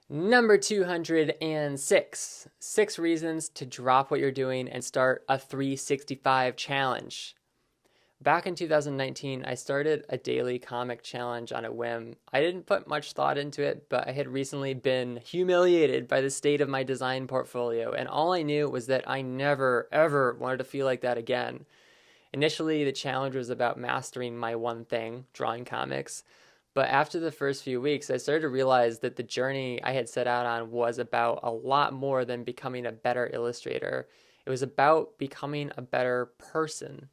Number 206, 6 reasons to drop what you're doing and start a 365 challenge. Back in 2019, I started a daily comic challenge on a whim. I didn't put much thought into it, but I had recently been humiliated by the state of my design portfolio, and all I knew was that I never, ever wanted to feel like that again. Initially, the challenge was about mastering my one thing, drawing comics. But after the first few weeks, I started to realize that the journey I had set out on was about a lot more than becoming a better illustrator. It was about becoming a better person.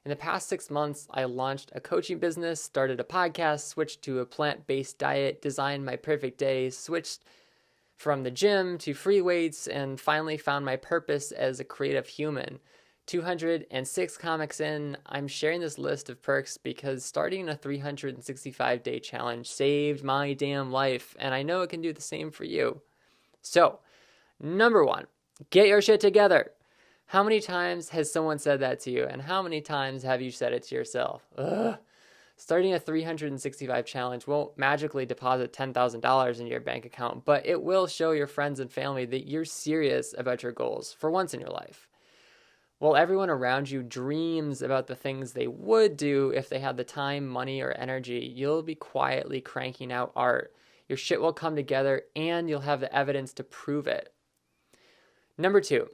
In the past 6 months, I launched a coaching business, started a podcast, switched to a plant-based diet, designed my perfect day, switched from the gym to free weights, and finally found my purpose as a creative human. 206 comics in, I'm sharing this list of perks because starting a 365-day challenge saved my damn life, and I know it can do the same for you. So, number 1, get your shit together. How many times has someone said that to you, and how many times have you said it to yourself? Ugh. Starting a 365 challenge won't magically deposit $10,000 in your bank account, but it will show your friends and family that you're serious about your goals for once in your life. While everyone around you dreams about the things they would do if they had the time, money, or energy, you'll be quietly cranking out art. Your shit will come together and you'll have the evidence to prove it. Number 2,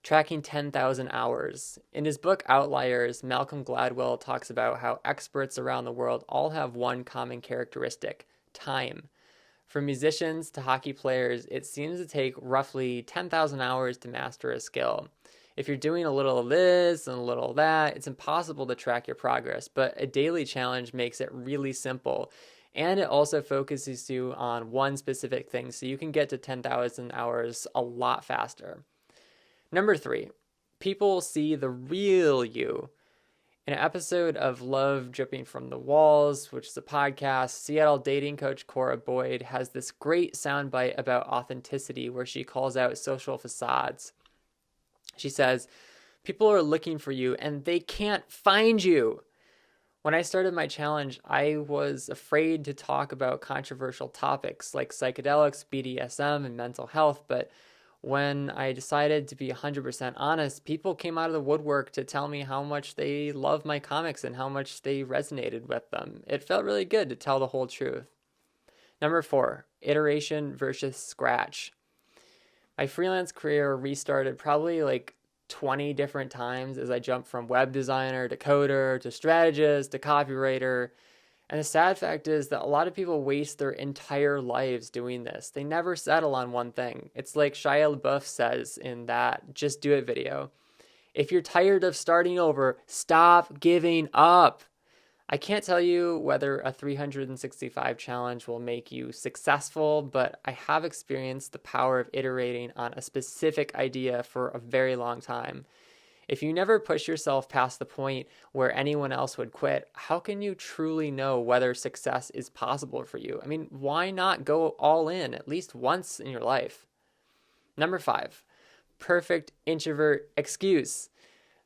tracking 10,000 hours. In his book Outliers, Malcolm Gladwell talks about how experts around the world all have one common characteristic: time. From musicians to hockey players, it seems to take roughly 10,000 hours to master a skill. If you're doing a little of this and a little of that, it's impossible to track your progress, but a daily challenge makes it really simple. And it also focuses you on one specific thing, so you can get to 10,000 hours a lot faster. Number 3, people see the real you. In an episode of Love Dripping from the Walls, which is a podcast, Seattle dating coach Cora Boyd has this great soundbite about authenticity where she calls out social facades. She says, people are looking for you and they can't find you. When I started my challenge, I was afraid to talk about controversial topics like psychedelics, BDSM, and mental health, but when I decided to be 100% honest, people came out of the woodwork to tell me how much they love my comics and how much they resonated with them. It felt really good to tell the whole truth. Number 4, iteration versus scratch. My freelance career restarted probably like 20 different times as I jumped from web designer to coder to strategist to copywriter. And the sad fact is that a lot of people waste their entire lives doing this. They never settle on one thing. It's like Shia LaBeouf says in that Just Do It video. If you're tired of starting over, stop giving up. I can't tell you whether a 365 challenge will make you successful, but I have experienced the power of iterating on a specific idea for a very long time. If you never push yourself past the point where anyone else would quit, how can you truly know whether success is possible for you? I mean, why not go all in at least once in your life? Number 5, perfect introvert excuse.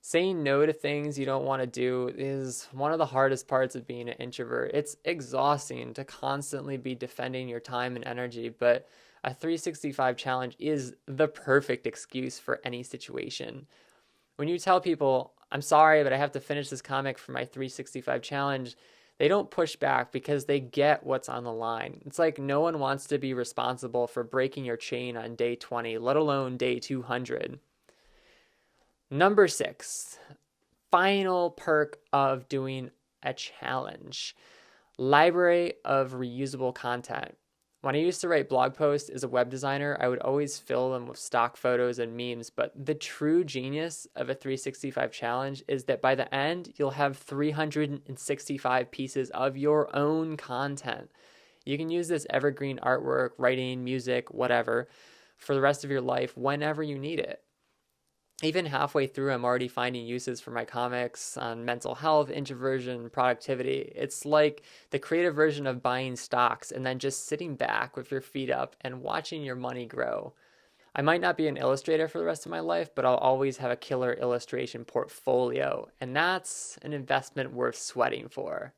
Saying no to things you don't want to do is one of the hardest parts of being an introvert. It's exhausting to constantly be defending your time and energy, but a 365 challenge is the perfect excuse for any situation. When you tell people, I'm sorry, but I have to finish this comic for my 365 challenge, they don't push back because they get what's on the line. It's like no one wants to be responsible for breaking your chain on day 20, let alone day 200. Number 6, final perk of doing a challenge: library of reusable content. When I used to write blog posts as a web designer, I would always fill them with stock photos and memes, but the true genius of a 365 challenge is that by the end, you'll have 365 pieces of your own content. You can use this evergreen artwork, writing, music, whatever, for the rest of your life whenever you need it. Even halfway through, I'm already finding uses for my comics on mental health, introversion, productivity. It's like the creative version of buying stocks and then just sitting back with your feet up and watching your money grow. I might not be an illustrator for the rest of my life, but I'll always have a killer illustration portfolio, and that's an investment worth sweating for.